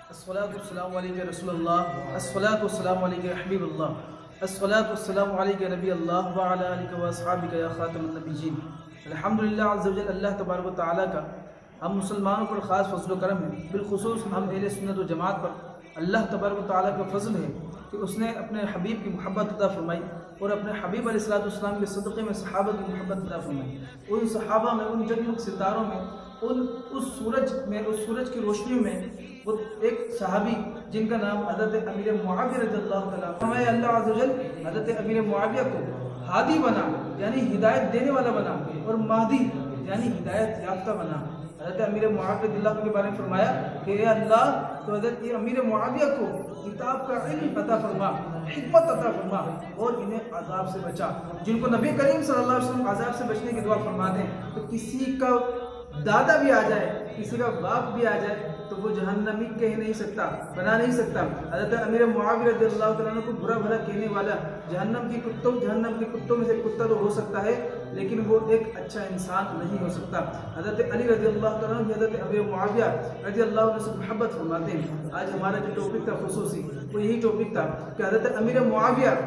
अस्सलातुस्सलामु अलैका रसूलल्लाह, अस्सलातुस्सलामु अलैका हबीबल्लाह, अस्सलातुस्सलामु अलैका नबील्लाह व अला आलिका व अस्हाबिका या खातमुन नबिय्यीन। अल्हम्दुलिल्लाह अज़्ज़ा व जल, अल्लाह तबारक व तआला का हम मुसलमानों पर ख़ास फज़्ल व करम है। बिलख़ुसूस हम अहले सुन्नत व जमात पर अल्लाह तबारक व तआला का फ़ज़ल है कि उसने अपने हबीब की मोहब्बत अता फ़रमाई और अपने हबीब अलैहिस्सलाम के सदक़े में सहाबा की मोहब्बत अता फ़रमाई। उन सहाबा में, उन जगमग सितारों में, उस सूरज की रोशनी में वो एक सहाबी जिनका नाम हज़रत अमीर मुआविया रज़ियल्लाहु तआला अन्हु, अल्लाह अज़्ज़ा व जल हज़रत अमीर मुआविया को हादी बना, यानी हिदायत देने वाला बना, और महदी यानी हिदायत याफ्ता बना। हज़रत अमीर मुआविया रज़ियल्लाहु के बारे में फरमाया कि ए अल्लाह, तो हज़रत अमीर मुआविया को किताब का इल्म अता फरमा, हिकमत अता फरमा और इन्हें अज़ाब से बचा। जिनको नबी करीम सल्लल्लाहु अलैहि वसल्लम अज़ाब से बचने की दुआ फरमाते हैं, तो किसी का दादा भी आ जाए, किसी का बाप भी आ जाए, तो वो जहन्नमी कह नहीं सकता, बना नहीं सकता। हज़रत अमीर मुआविया रज़ियल्लाहु तआला अन्हु को बुरा भला कहने वाला जहन्नम के कुत्तों में से कुत्ता तो हो सकता है, लेकिन वो एक अच्छा इंसान नहीं हो सकता। हज़रत अली रज़ियल्लाहु तआला अन्हु हज़रत अमीर मुआविया रज़ियल्लाहु अन्हु से मोहब्बत फरमाते हैं। आज हमारा जो टॉपिक था खुसूसी, वो यही टॉपिक था कि हज़रत अमीर मुआविया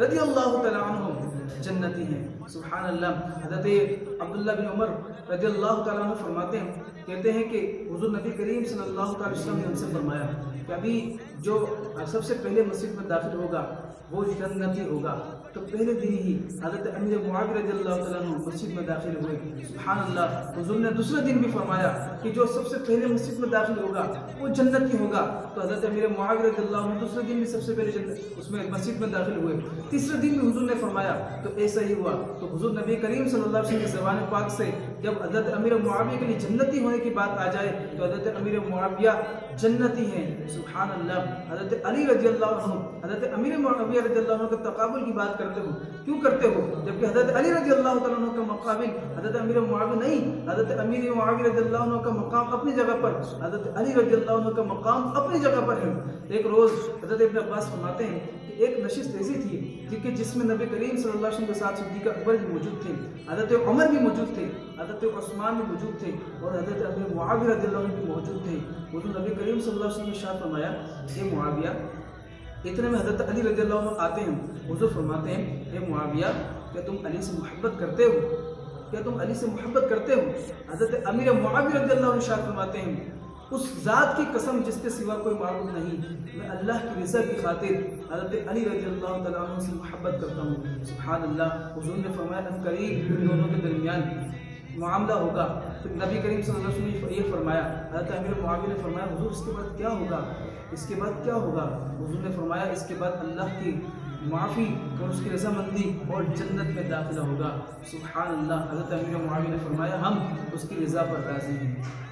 रज़ियल्लाहु तआला अन्हु जन्नती हैं। सुभान अल्लाह। हज़रत अब्दुल्लाह बिन उमर रज़ियल्लाहु तआला अन्हु फरमाते हैं, कहते हैं कि हुज़ूर नबी करीम सल्लल्लाहु अलैहि वसल्लम ने हमसे फरमाया कि अभी जो सबसे पहले मस्जिद में दाखिल होगा वो जन्नती होगा। तो पहले दिन ही हज़रत अमीर मुआविया रज़ियल्लाहु तआला अन्हु मस्जिद में दाखिल हुए। सुभान अल्लाह। हुज़ूर ने दूसरे दिन भी फरमाया कि जो सबसे पहले मस्जिद में दाखिल होगा वो जन्नती होगा। तो हज़रत अमीर मुआविया रज़ियल्लाहु अन्हु दूसरे दिन भी सबसे पहले उसमें मस्जिद में दाखिल हुए। तीसरे दिन भी हुज़ूर ने फरमाया, तो ऐसा ही हुआ। तो हुज़ूर नबी करीम सल्लल्लाहु अलैहि वसल्लम की ज़बान पाक से जब हज़रत अमीर मुआविया के लिए जन्नती होने की बात आ जाए, तो हज़रत अमीर मुआविया जन्नती हैं। सुभान अल्लाह। हज़रत अली रज़ियल्लाहु अन्हु हज़रत अमीर मुआविया रज़ियल्लाहु अन्हु के तकाबुल की बात करते हो, क्यों करते हो, जबकि हज़रत अली रज़ियल्लाहु तआला अन्हु का मुकाबिल हज़रत अमीर मुआविया नहीं। हज़रत अमीर मुआविया रज़ियल्लाहु अन्हु का मकाम अपनी जगह पर, हज़रत अली रज़ियल्लाहु अन्हु का मकाम अपनी जगह पर है। एक रोज़ हज़रत इब्न अब्बास फरमाते हैं कि एक नशिस्त ऐसी थी जिसमें नबी करीम सल्लल्लाहु अलैहि वसल्लम के साथ सिद्दीक़ अकबर भी मौजूद थे, हज़रत उमर भी मौजूद थे, हज़रत उस्मान भी मौजूद थे और हज़रत अमीर मुआविया रज़ियल्लाहु अन्हु भी मौजूद थे। हुज़ूर नबी करीम सल्लल्लाहु अलैहि वसल्लम ने इरशाद फरमाया, ए मुआविया, इतने में हज़रत अली रज़ियल्लाहु अन्हु आते हैं। हुज़ूर फरमाते हैं, ए मुआविया, क्या तुम अली से मोहब्बत करते हो? क्या तुम अली से मोहब्बत करते हो? हज़रत अमीर मुआविया रज़ियल्लाहु अन्हु इरशाद फरमाते हैं, उस ज़ात की कसम जिसके सिवा कोई माबूद नहीं, मैं अल्लाह की रज़ा की खातिर हज़रत अली रज़ियल्लाहु तआला अन्हु से मोहब्बत करता हूँ। सुभान अल्लाह। हुज़ूर ने फरमाया, करीब इन दोनों के दरमियान मामला होगा। फिर नबी करीम सल्लल्लाहु अलैहि वसल्लम ने ये फरमाया, हज़रत अमीर मुआविया ने फरमाया, हुज़ूर इसके बाद क्या होगा? इसके बाद क्या होगा? हुज़ूर ने फरमाया, इसके बाद अल्लाह की माफ़ी और उसकी रज़ामंदी और जन्नत में दाखिला होगा। सुभान अल्लाह। हज़रत अमीर मुआविया ने फरमाया, हम उसकी रज़ा पर राज़ी हैं।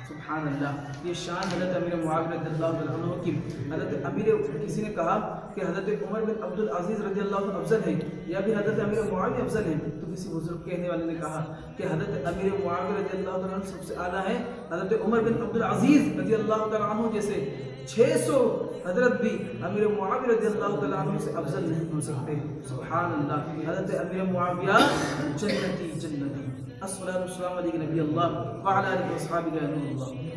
सुभान अल्लाह। ये शान हज़रत अमीर मुआविया रज़ियल्लाहु अन्हु की। हज़रत अमीर, किसी ने कहा कि हज़रत उमर बिन अब्दुल अज़ीज़ रज़ियल्लाहु अन्हु अफ़ज़ल है या भी हज़रत अमीर मुआविया अफ़ज़ल है, तो किसी बुज़ुर्ग कहने वाले ने कहा कि हज़रत अमीर मुआविया रज़ियल्लाहु अन्हु सबसे आला है। हज़रत उमर बिन अब्दुल अज़ीज़ रज़ियल्लाहु अन्हु जैसे 600 हज़रत भी अमीर मुआविया रज़ियल्लाहु अन्हु से अफ़ज़ल नहीं हो सकते। सुभान अल्लाह। हज़रत अमीर मुआविया जन्नती। अस्सलातु वस्सलामु अलैका नबी अल्लाह व अला आलिहि व अस्हाबिहि।